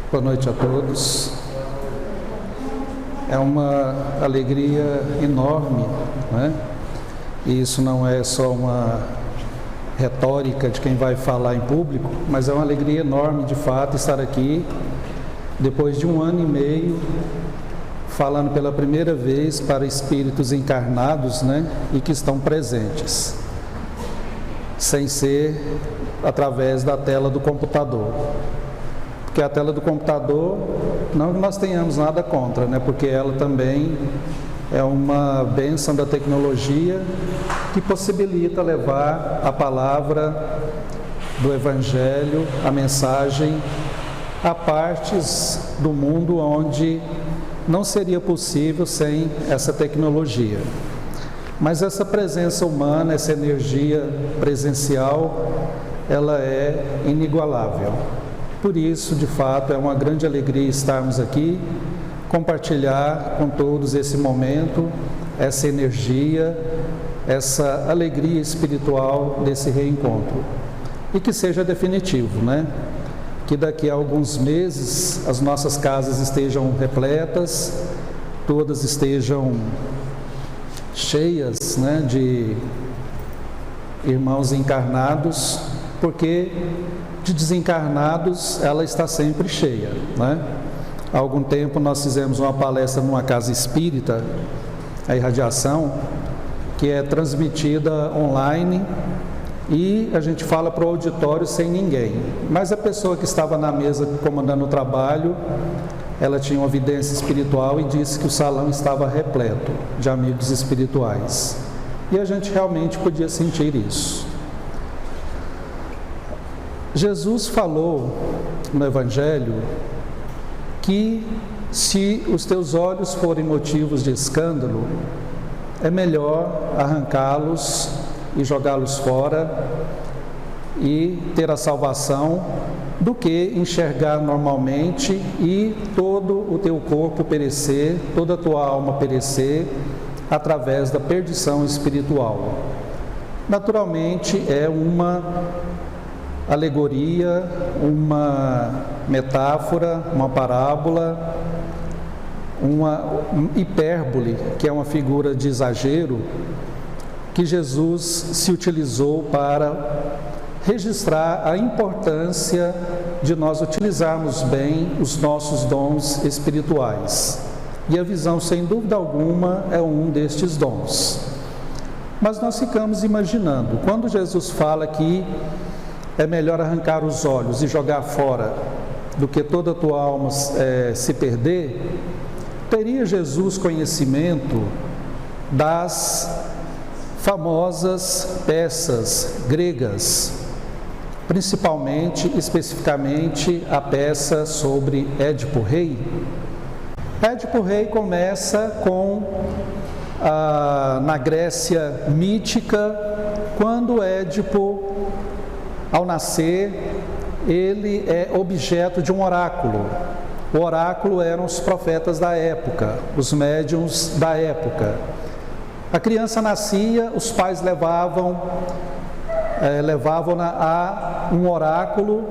Boa noite a todos. É uma alegria enorme, né? E isso não é só uma retórica de quem vai falar em público, mas é uma alegria enorme, de fato, estar aqui depois de 1 ano e meio falando pela primeira vez para espíritos encarnados, né? E que estão presentes, sem ser através da tela do computador. Porque a tela do computador, não que nós tenhamos nada contra, né? Porque ela também é uma bênção da tecnologia que possibilita levar a palavra do Evangelho, a mensagem, a partes do mundo onde não seria possível sem essa tecnologia. Mas essa presença humana, essa energia presencial, ela é inigualável. Por isso, de fato, é uma grande alegria estarmos aqui, compartilhar com todos esse momento, essa energia, essa alegria espiritual desse reencontro. E que seja definitivo, né? Que daqui a alguns meses as nossas casas estejam repletas, todas estejam cheias, né, de irmãos encarnados, porque de desencarnados ela está sempre cheia, né? Há algum tempo nós fizemos uma palestra numa casa espírita, a irradiação, que é transmitida online e a gente fala para o auditório sem ninguém, mas a pessoa que estava na mesa comandando o trabalho, ela tinha uma vidência espiritual e disse que o salão estava repleto de amigos espirituais, e a gente realmente podia sentir isso. Jesus falou no Evangelho que se os teus olhos forem motivos de escândalo, é melhor arrancá-los e jogá-los fora e ter a salvação do que enxergar normalmente e todo o teu corpo perecer, toda a tua alma perecer através da perdição espiritual. Naturalmente é uma alegoria, uma metáfora, uma parábola, uma hipérbole, que é uma figura de exagero, que Jesus se utilizou para registrar a importância de nós utilizarmos bem os nossos dons espirituais. E a visão, sem dúvida alguma, é um destes dons. Mas nós ficamos imaginando, quando Jesus fala que é melhor arrancar os olhos e jogar fora do que toda a tua alma se perder, teria Jesus conhecimento das famosas peças gregas, principalmente, especificamente, a peça sobre Édipo Rei? Édipo Rei começa com, na Grécia mítica, quando Édipo, ao nascer, ele é objeto de um oráculo. O oráculo eram os profetas da época, os médiuns da época. A criança nascia, os pais levavam-na a um oráculo,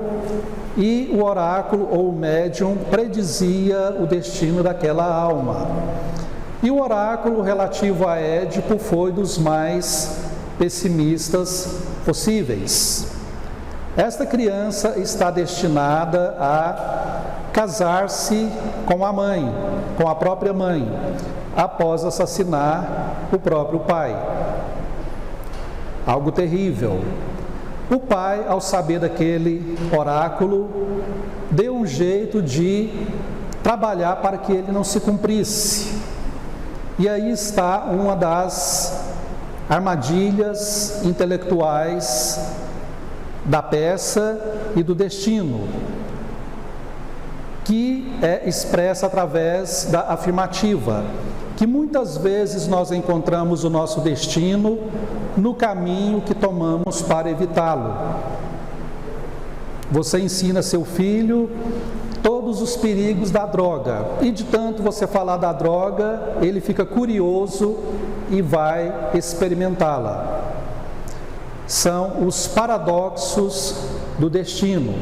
e o oráculo ou o médium predizia o destino daquela alma. E o oráculo relativo a Édipo foi dos mais pessimistas possíveis. Esta criança está destinada a casar-se com a mãe, com a própria mãe, após assassinar o próprio pai. Algo terrível. O pai, ao saber daquele oráculo, deu um jeito de trabalhar para que ele não se cumprisse. E aí está uma das armadilhas intelectuais da peça e do destino, que é expressa através da afirmativa, que muitas vezes nós encontramos o nosso destino no caminho que tomamos para evitá-lo. Você ensina seu filho todos os perigos da droga, e de tanto você falar da droga, ele fica curioso e vai experimentá-la. São os paradoxos do destino,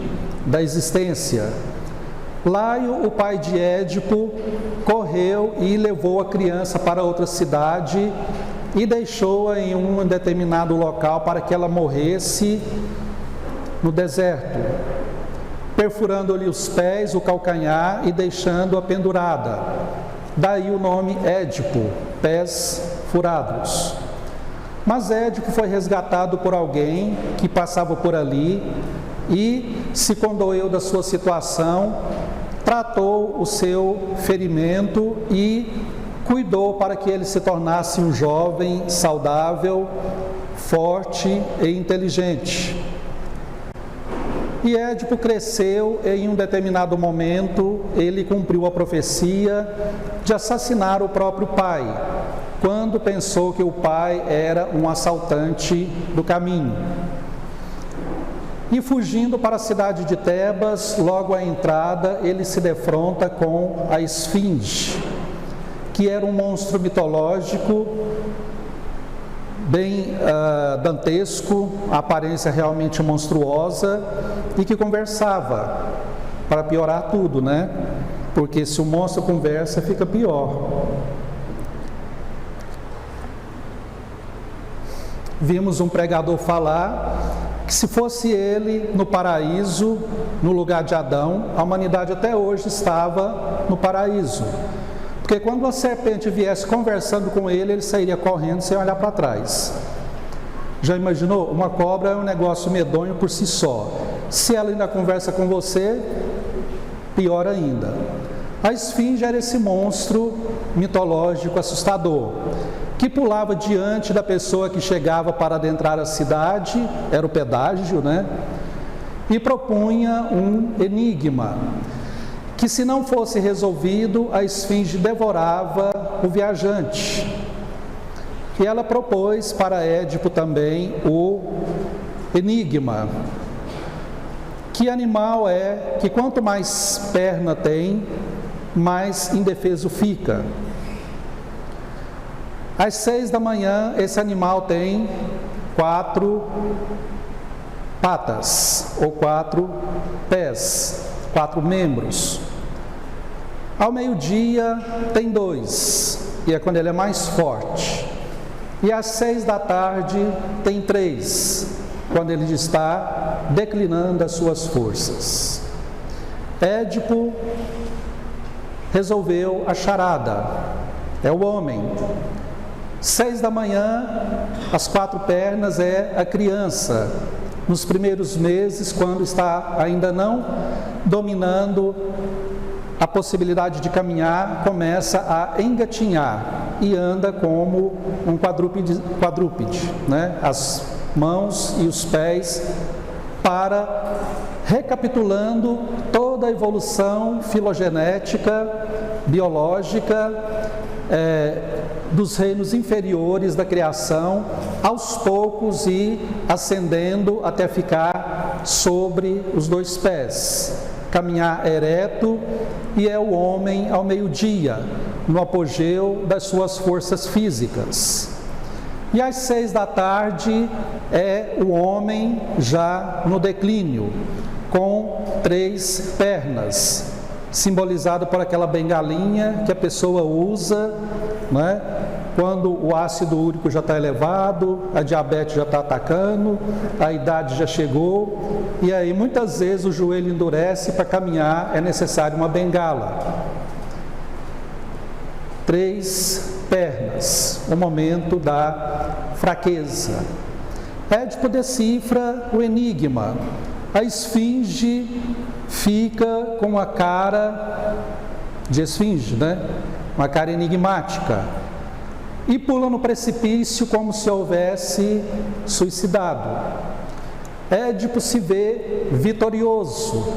da existência. Laio, o pai de Édipo, correu e levou a criança para outra cidade e deixou-a em um determinado local para que ela morresse no deserto, perfurando-lhe os pés, o calcanhar e deixando-a pendurada. Daí o nome Édipo, pés furados. Mas Édipo foi resgatado por alguém que passava por ali e se condoeu da sua situação, tratou o seu ferimento e cuidou para que ele se tornasse um jovem saudável, forte e inteligente. E Édipo cresceu e em um determinado momento ele cumpriu a profecia de assassinar o próprio pai, quando pensou que o pai era um assaltante do caminho. E fugindo para a cidade de Tebas, logo à entrada, ele se defronta com a Esfinge, que era um monstro mitológico, bem dantesco, a aparência realmente monstruosa, e que conversava, para piorar tudo, né? Porque se o monstro conversa, fica pior. Vimos um pregador falar que se fosse ele no paraíso, no lugar de Adão, a humanidade até hoje estava no paraíso. Porque quando a serpente viesse conversando com ele, ele sairia correndo sem olhar para trás. Já imaginou? Uma cobra é um negócio medonho por si só. Se ela ainda conversa com você, pior ainda. A esfinge era esse monstro mitológico assustador, que pulava diante da pessoa que chegava para adentrar a cidade, era o pedágio, né? E propunha um enigma, que se não fosse resolvido, a esfinge devorava o viajante. E ela propôs para Édipo também o enigma. Que animal é que quanto mais perna tem, mais indefeso fica? Às 6 da manhã, esse animal tem 4 patas, ou 4 pés, 4 membros. Ao meio-dia, tem 2, e é quando ele é mais forte. E às 6 da tarde, tem 3, quando ele está declinando as suas forças. Édipo resolveu a charada, é o homem. 6 da manhã, as 4 pernas é a criança, nos primeiros meses, quando está ainda não dominando a possibilidade de caminhar, começa a engatinhar e anda como um quadrúpede, né? As mãos e os pés, para, recapitulando toda a evolução filogenética, biológica, dos reinos inferiores da criação, aos poucos e ascendendo até ficar sobre os 2 pés, caminhar ereto, e é o homem ao meio-dia, no apogeu das suas forças físicas. E às 6 da tarde é o homem já no declínio, com 3 pernas, simbolizado por aquela bengalinha que a pessoa usa, né? Quando o ácido úrico já está elevado, a diabetes já está atacando, a idade já chegou, e aí muitas vezes o joelho endurece, para caminhar é necessário uma bengala. 3 pernas, o momento da fraqueza. Édipo decifra o enigma. A esfinge fica com a cara de esfinge, né? Uma cara enigmática, e pula no precipício como se houvesse suicidado. Édipo se vê vitorioso,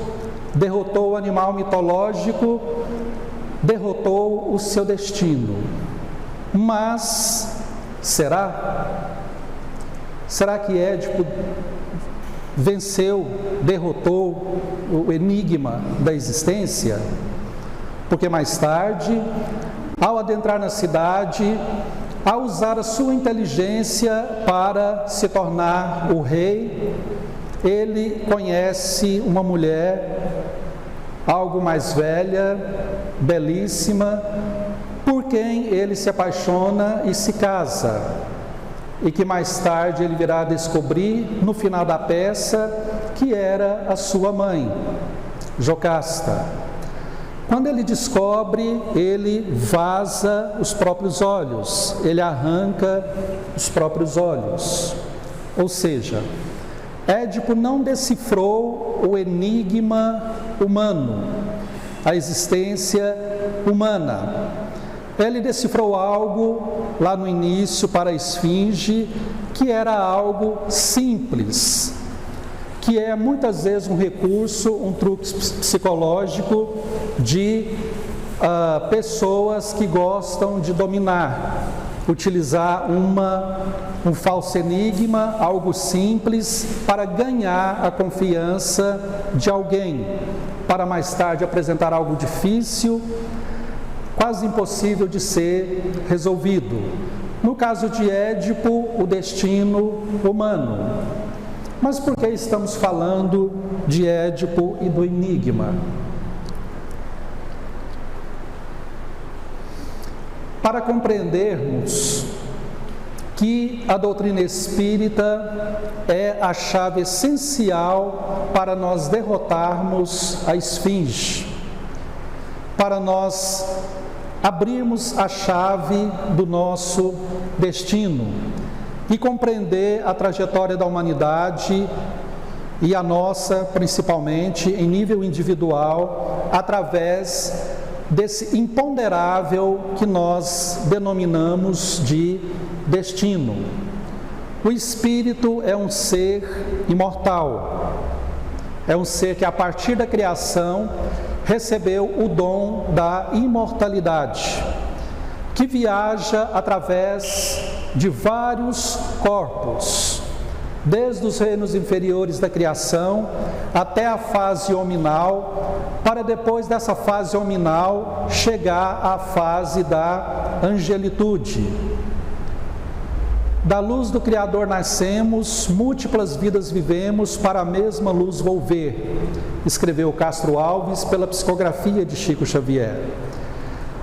derrotou o animal mitológico, derrotou o seu destino. Mas será que Édipo venceu, derrotou o enigma da existência? Porque mais tarde, ao adentrar na cidade, ao usar a sua inteligência para se tornar o rei, ele conhece uma mulher algo mais velha, belíssima, por quem ele se apaixona e se casa, e que mais tarde ele virá descobrir, no final da peça, que era a sua mãe, Jocasta. Quando ele descobre, ele vaza os próprios olhos, ele arranca os próprios olhos. Ou seja, Édipo não decifrou o enigma humano, a existência humana. Ele decifrou algo lá no início para a esfinge, que era algo simples, que é muitas vezes um recurso, um truque psicológico de pessoas que gostam de dominar, utilizar um falso enigma, algo simples, para ganhar a confiança de alguém, para mais tarde apresentar algo difícil, quase impossível de ser resolvido. No caso de Édipo, o destino humano. Mas por que estamos falando de Édipo e do enigma? Para compreendermos que a doutrina espírita é a chave essencial para nós derrotarmos a esfinge, para nós abrirmos a chave do nosso destino e compreender a trajetória da humanidade e a nossa, principalmente, em nível individual, através desse imponderável que nós denominamos de destino. O espírito é um ser imortal, é um ser que a partir da criação recebeu o dom da imortalidade, que viaja através de vários corpos, desde os reinos inferiores da criação até a fase hominal, para depois dessa fase hominal chegar à fase da angelitude. Da luz do Criador nascemos, múltiplas vidas vivemos, para a mesma luz volver, escreveu Castro Alves pela psicografia de Chico Xavier.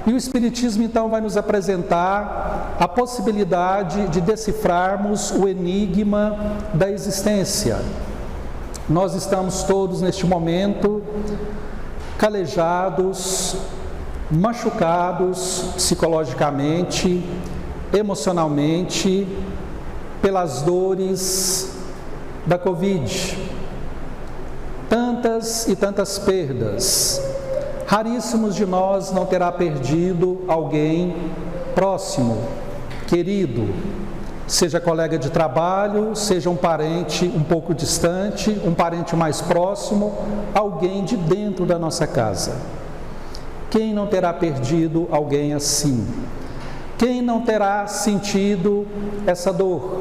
E o Espiritismo então vai nos apresentar a possibilidade de decifrarmos o enigma da existência. Nós estamos todos neste momento calejados, machucados psicologicamente, emocionalmente, pelas dores da Covid. Tantas e tantas perdas. Raríssimos de nós não terá perdido alguém próximo, querido, seja colega de trabalho, seja um parente um pouco distante, um parente mais próximo, alguém de dentro da nossa casa. Quem não terá perdido alguém assim? Quem não terá sentido essa dor?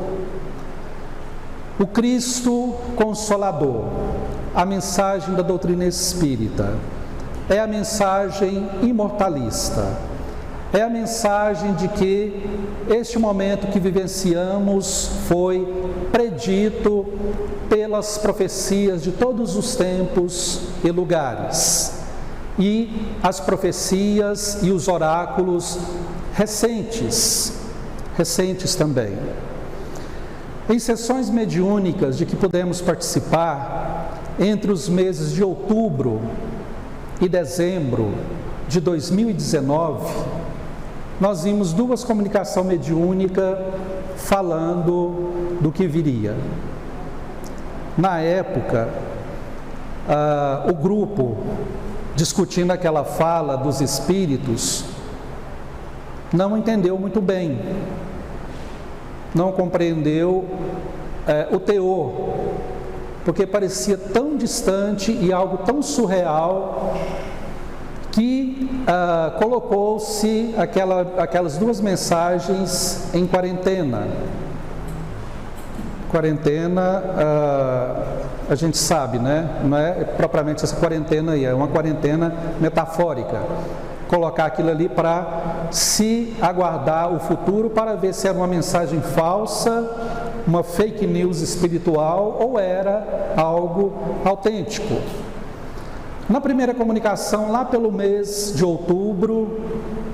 O Cristo Consolador, a mensagem da doutrina espírita, é a mensagem imortalista, é a mensagem de que este momento que vivenciamos foi predito pelas profecias de todos os tempos e lugares, e as profecias e os oráculos recentes também. Em sessões mediúnicas de que pudemos participar entre os meses de outubro e dezembro de 2019, nós vimos duas comunicações mediúnicas falando do que viria. Na época, o grupo discutindo aquela fala dos espíritos não entendeu muito bem, não compreendeu o teor, porque parecia tão distante e algo tão surreal que colocou-se aquelas duas mensagens em quarentena. Quarentena, a gente sabe, né? Não é propriamente essa quarentena aí, é uma quarentena metafórica. Colocar aquilo ali para se aguardar o futuro, para ver se era uma mensagem falsa, uma fake news espiritual ou era algo autêntico. Na primeira comunicação, lá pelo mês de outubro,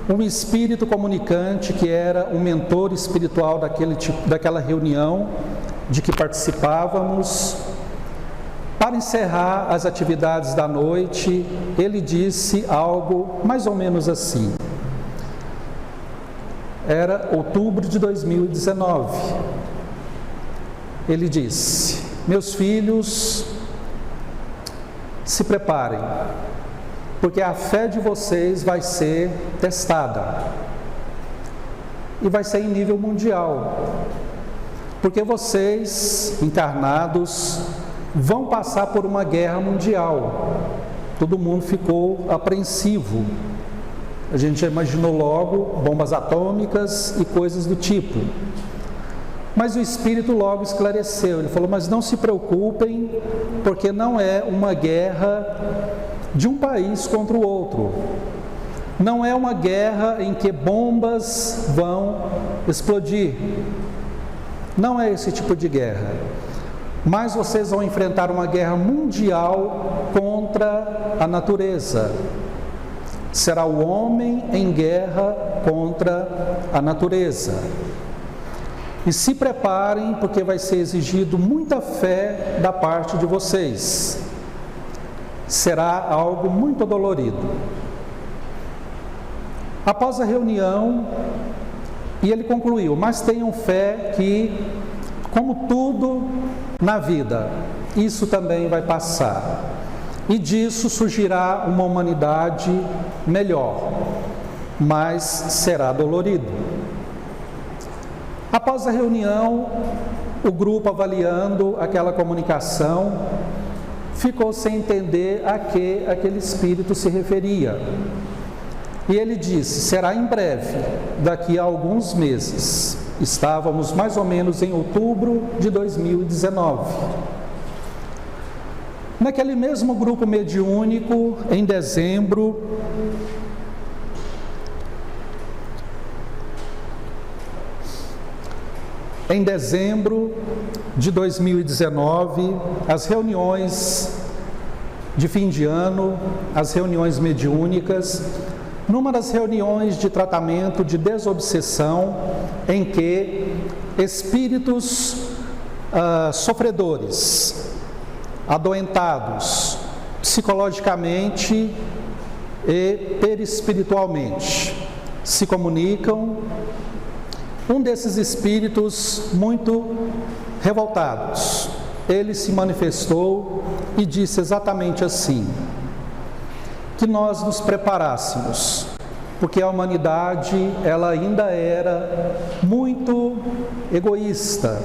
um espírito comunicante, que era o mentor espiritual daquela reunião de que participávamos, para encerrar as atividades da noite, ele disse algo mais ou menos assim. Era outubro de 2019. Ele disse: meus filhos, se preparem, porque a fé de vocês vai ser testada, e vai ser em nível mundial, porque vocês, encarnados, vão passar por uma guerra mundial. Todo mundo ficou apreensivo. A gente já imaginou logo bombas atômicas e coisas do tipo. Mas o Espírito logo esclareceu. Ele falou: mas não se preocupem, porque não é uma guerra de um país contra o outro. Não é uma guerra em que bombas vão explodir. Não é esse tipo de guerra. Mas vocês vão enfrentar uma guerra mundial contra a natureza. Será o homem em guerra contra a natureza. E se preparem, porque vai ser exigido muita fé da parte de vocês. Será algo muito dolorido. Após a reunião, e ele concluiu: mas tenham fé que, como tudo na vida, isso também vai passar. E disso surgirá uma humanidade melhor, mas será dolorido. Após a reunião, o grupo, avaliando aquela comunicação, ficou sem entender a que aquele espírito se referia. E ele disse: será em breve, daqui a alguns meses. Estávamos mais ou menos em outubro de 2019. Naquele mesmo grupo mediúnico, em dezembro, de 2019, as reuniões de fim de ano, as reuniões mediúnicas, numa das reuniões de tratamento de desobsessão, em que espíritos sofredores, adoentados psicologicamente e perispiritualmente se comunicam. Um desses espíritos muito revoltados, ele se manifestou e disse exatamente assim: que nós nos preparássemos, porque a humanidade, ela ainda era muito egoísta,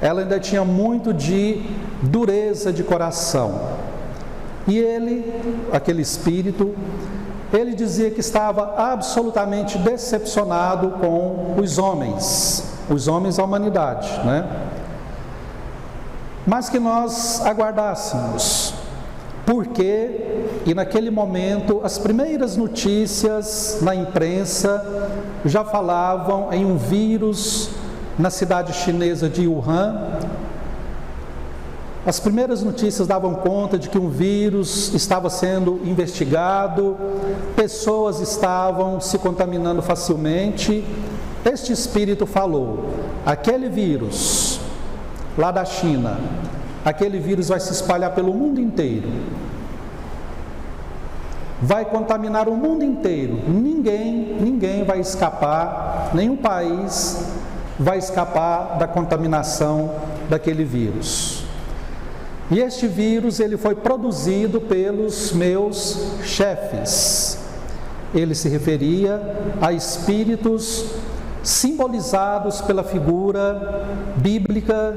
ela ainda tinha muito de dureza de coração. E ele, aquele espírito, ele dizia que estava absolutamente decepcionado com os homens da humanidade, né? Mas que nós aguardássemos, porque, e naquele momento, as primeiras notícias na imprensa já falavam em um vírus na cidade chinesa de Wuhan. As primeiras notícias davam conta de que um vírus estava sendo investigado, pessoas estavam se contaminando facilmente. Este espírito falou: aquele vírus lá da China, aquele vírus vai se espalhar pelo mundo inteiro, vai contaminar o mundo inteiro. Ninguém vai escapar, nenhum país vai escapar da contaminação daquele vírus. E este vírus, ele foi produzido pelos meus chefes. Ele se referia a espíritos simbolizados pela figura bíblica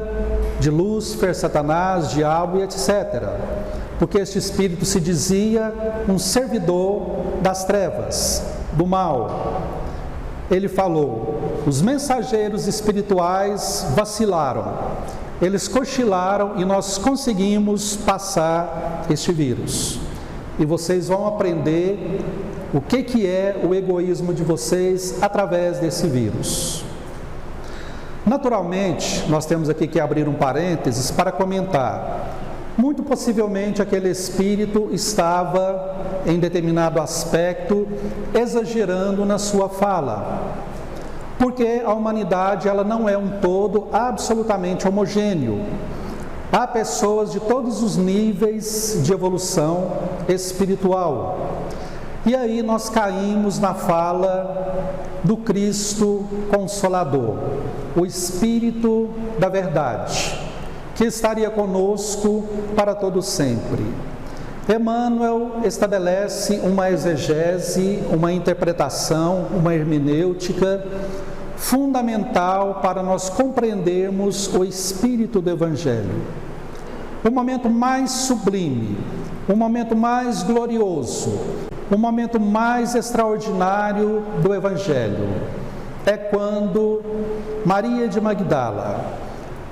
de Lúcifer, Satanás, diabo e etc. Porque este espírito se dizia um servidor das trevas, do mal. Ele falou: os mensageiros espirituais vacilaram, eles cochilaram e nós conseguimos passar este vírus. E vocês vão aprender o que é o egoísmo de vocês através desse vírus. Naturalmente, nós temos aqui que abrir um parênteses para comentar. Muito possivelmente aquele espírito estava, em determinado aspecto, exagerando na sua fala, porque a humanidade ela não é um todo absolutamente homogêneo. Há pessoas de todos os níveis de evolução espiritual. E aí nós caímos na fala do Cristo Consolador, o Espírito da Verdade, que estaria conosco para todo sempre. Emmanuel estabelece uma exegese, uma interpretação, uma hermenêutica fundamental para nós compreendermos o espírito do Evangelho. O momento mais sublime, o momento mais glorioso, o momento mais extraordinário do Evangelho é quando Maria de Magdala,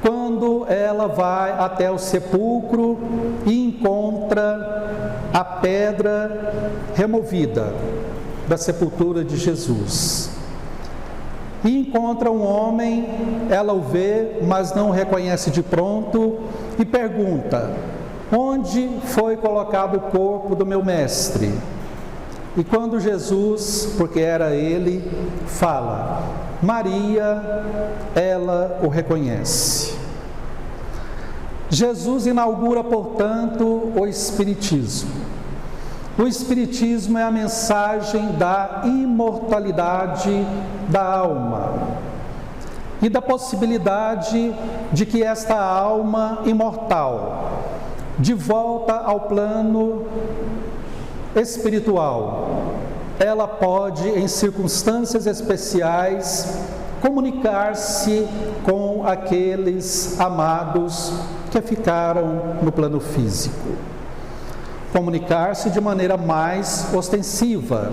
quando ela vai até o sepulcro e encontra a pedra removida da sepultura de Jesus. E encontra um homem, ela o vê, mas não o reconhece de pronto, e pergunta: onde foi colocado o corpo do meu mestre? E quando Jesus, porque era ele, fala, Maria, ela o reconhece. Jesus inaugura, portanto, o Espiritismo. O Espiritismo é a mensagem da imortalidade da alma e da possibilidade de que esta alma imortal, de volta ao plano espiritual, ela pode, em circunstâncias especiais, comunicar-se com aqueles amados que ficaram no plano físico. Comunicar-se de maneira mais ostensiva,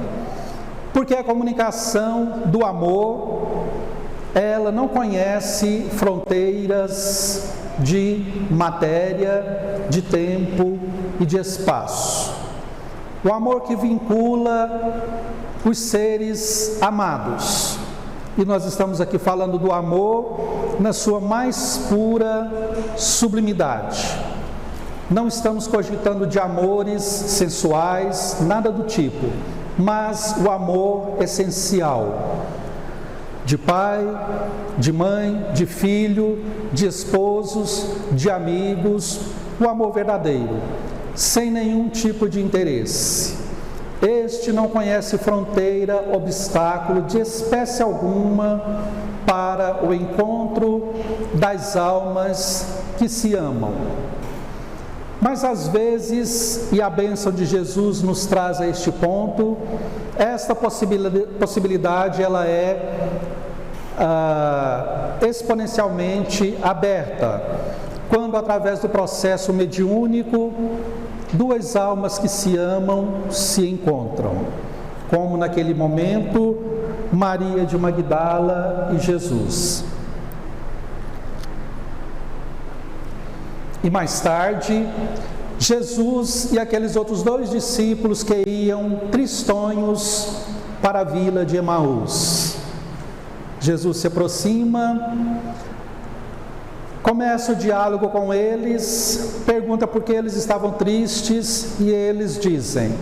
porque a comunicação do amor, ela não conhece fronteiras de matéria, de tempo e de espaço. O amor que vincula os seres amados. E nós estamos aqui falando do amor na sua mais pura sublimidade. Não estamos cogitando de amores sensuais, nada do tipo, mas o amor essencial. De pai, de mãe, de filho, de esposos, de amigos, o amor verdadeiro, sem nenhum tipo de interesse. Este não conhece fronteira, obstáculo de espécie alguma para o encontro das almas que se amam. Mas às vezes, e a bênção de Jesus nos traz a este ponto, esta possibilidade ela é exponencialmente aberta, quando através do processo mediúnico, duas almas que se amam se encontram, como naquele momento Maria de Magdala e Jesus. E mais tarde, Jesus e aqueles outros dois discípulos que iam tristonhos para a vila de Emaús. Jesus se aproxima, começa o diálogo com eles, pergunta por que eles estavam tristes e eles dizem: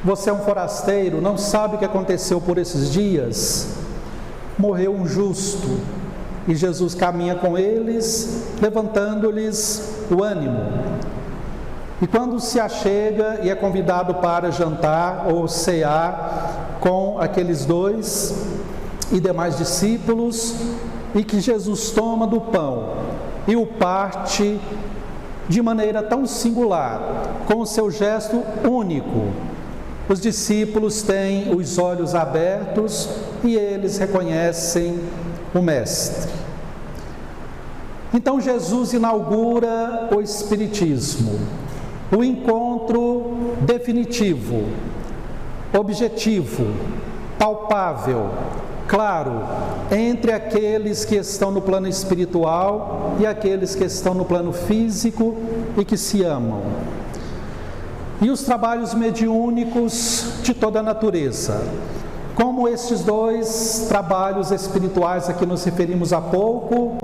você é um forasteiro, não sabe o que aconteceu por esses dias? Morreu um justo. E Jesus caminha com eles, levantando-lhes o ânimo. E quando se achega e é convidado para jantar ou cear com aqueles dois e demais discípulos, e que Jesus toma do pão e o parte de maneira tão singular, com o seu gesto único, os discípulos têm os olhos abertos e eles reconhecem o Mestre. Então Jesus inaugura o Espiritismo, o encontro definitivo, objetivo, palpável, claro, entre aqueles que estão no plano espiritual e aqueles que estão no plano físico e que se amam. E os trabalhos mediúnicos de toda a natureza, como estes dois trabalhos espirituais a que nos referimos há pouco,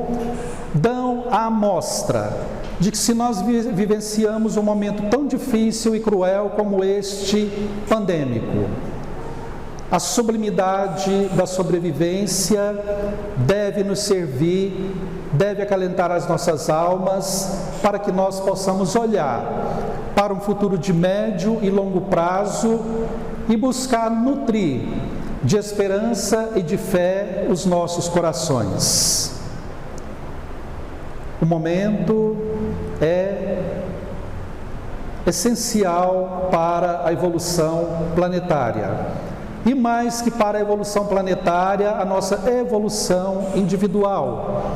dão a amostra de que se nós vivenciamos um momento tão difícil e cruel como este pandêmico, a sublimidade da sobrevivência deve nos servir, deve acalentar as nossas almas, para que nós possamos olhar para um futuro de médio e longo prazo e buscar nutrir de esperança e de fé os nossos corações. O momento é essencial para a evolução planetária. E mais que para a evolução planetária, a nossa evolução individual.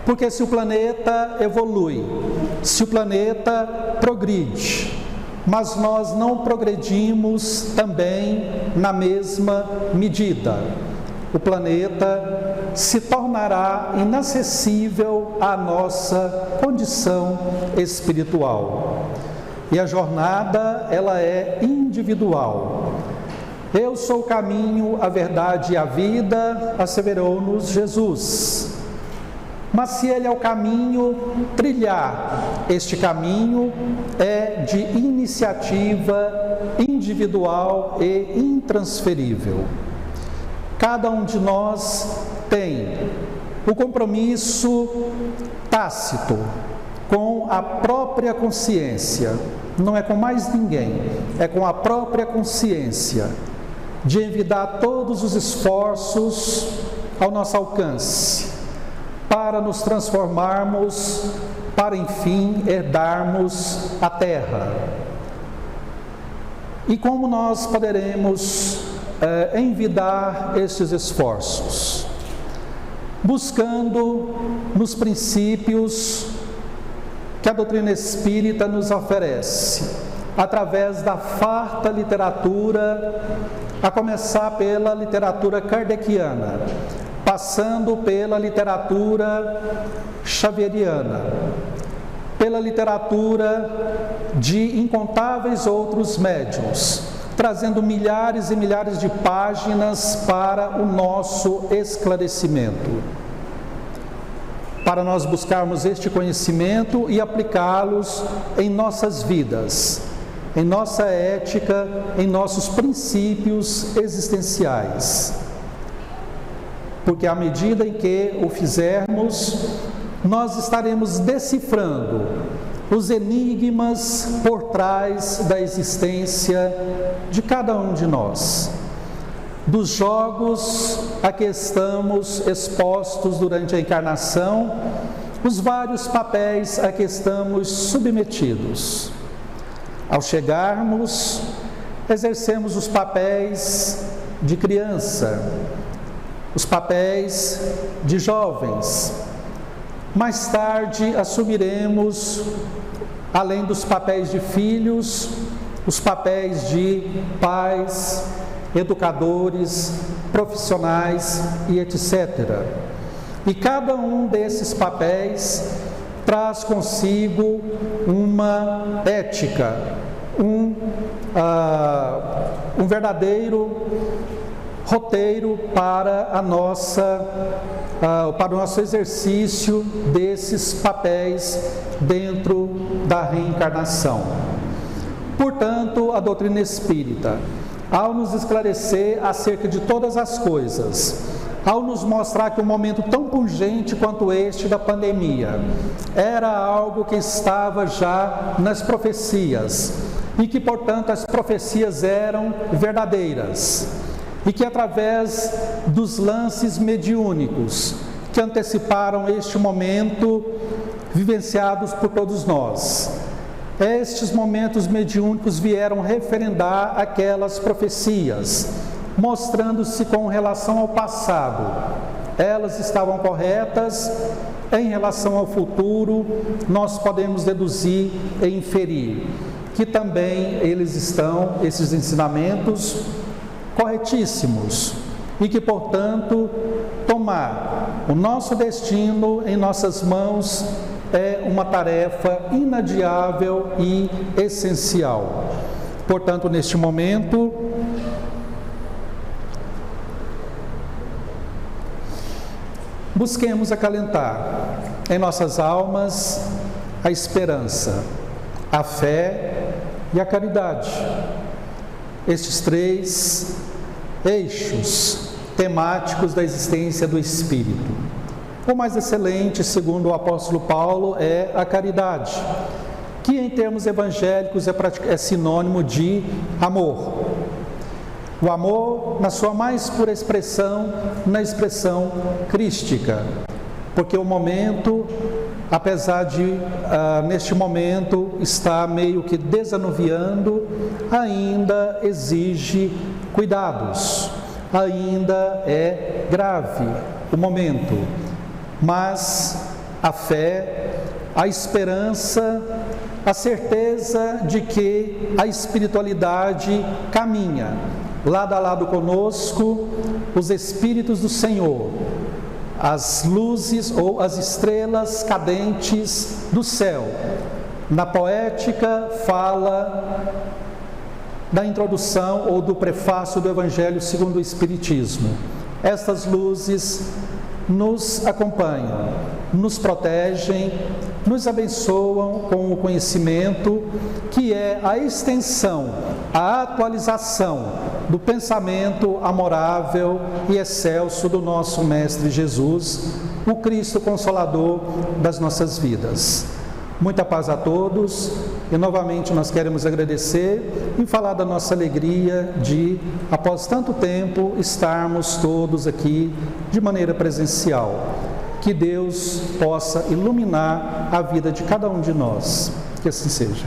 Porque se o planeta evolui, se o planeta progride, mas nós não progredimos também na mesma medida, o planeta se tornará inacessível à nossa condição espiritual. E a jornada, ela é individual. Eu sou o caminho, a verdade e a vida, asseverou-nos Jesus. Mas se Ele é o caminho, trilhar este caminho é de iniciativa individual e intransferível. Cada um de nós tem o compromisso tácito com a própria consciência, não é com mais ninguém, é com a própria consciência, de envidar todos os esforços ao nosso alcance, para nos transformarmos, para enfim herdarmos a terra. E como nós poderemos envidar esses esforços? Buscando nos princípios que a doutrina espírita nos oferece, através da farta literatura, a começar pela literatura kardeciana, passando pela literatura xavieriana, pela literatura de incontáveis outros médiuns, trazendo milhares e milhares de páginas para o nosso esclarecimento, para nós buscarmos este conhecimento e aplicá-los em nossas vidas, em nossa ética, em nossos princípios existenciais. Porque à medida em que o fizermos, nós estaremos decifrando os enigmas por trás da existência de cada um de nós, dos jogos a que estamos expostos durante a encarnação, os vários papéis a que estamos submetidos. Ao chegarmos, exercemos os papéis de criança, os papéis de jovens. Mais tarde assumiremos, além dos papéis de filhos, os papéis de pais, educadores, profissionais e etc. E cada um desses papéis traz consigo uma ética, um verdadeiro roteiro para para o nosso exercício desses papéis dentro da reencarnação. Portanto, a doutrina espírita, ao nos esclarecer acerca de todas as coisas, ao nos mostrar que um momento tão pungente quanto este da pandemia era algo que estava já nas profecias e que, portanto, as profecias eram verdadeiras e que através dos lances mediúnicos que anteciparam este momento vivenciados por todos nós, estes momentos mediúnicos vieram referendar aquelas profecias, mostrando-se com relação ao passado. Elas estavam corretas, em relação ao futuro, nós podemos deduzir e inferir que também esses ensinamentos, corretíssimos, e que, portanto, tomar o nosso destino em nossas mãos é uma tarefa inadiável e essencial. Portanto, neste momento, busquemos acalentar em nossas almas a esperança, a fé e a caridade. Estes três eixos temáticos da existência do Espírito. O mais excelente, segundo o apóstolo Paulo, é a caridade, que em termos evangélicos é sinônimo de amor. O amor na sua mais pura expressão, na expressão crística, porque o momento, apesar de neste momento estar meio que desanuviando, ainda exige cuidados, ainda é grave o momento, mas a fé, a esperança, a certeza de que a espiritualidade caminha lado a lado conosco, os Espíritos do Senhor, as luzes ou as estrelas cadentes do céu. Na poética fala da introdução ou do prefácio do Evangelho segundo o Espiritismo. Estas luzes nos acompanham, nos protegem, nos abençoam com o conhecimento, que é a extensão, a atualização do pensamento amorável e excelso do nosso Mestre Jesus, o Cristo Consolador das nossas vidas. Muita paz a todos, e novamente nós queremos agradecer e falar da nossa alegria de, após tanto tempo, estarmos todos aqui de maneira presencial. Que Deus possa iluminar a vida de cada um de nós. Que assim seja.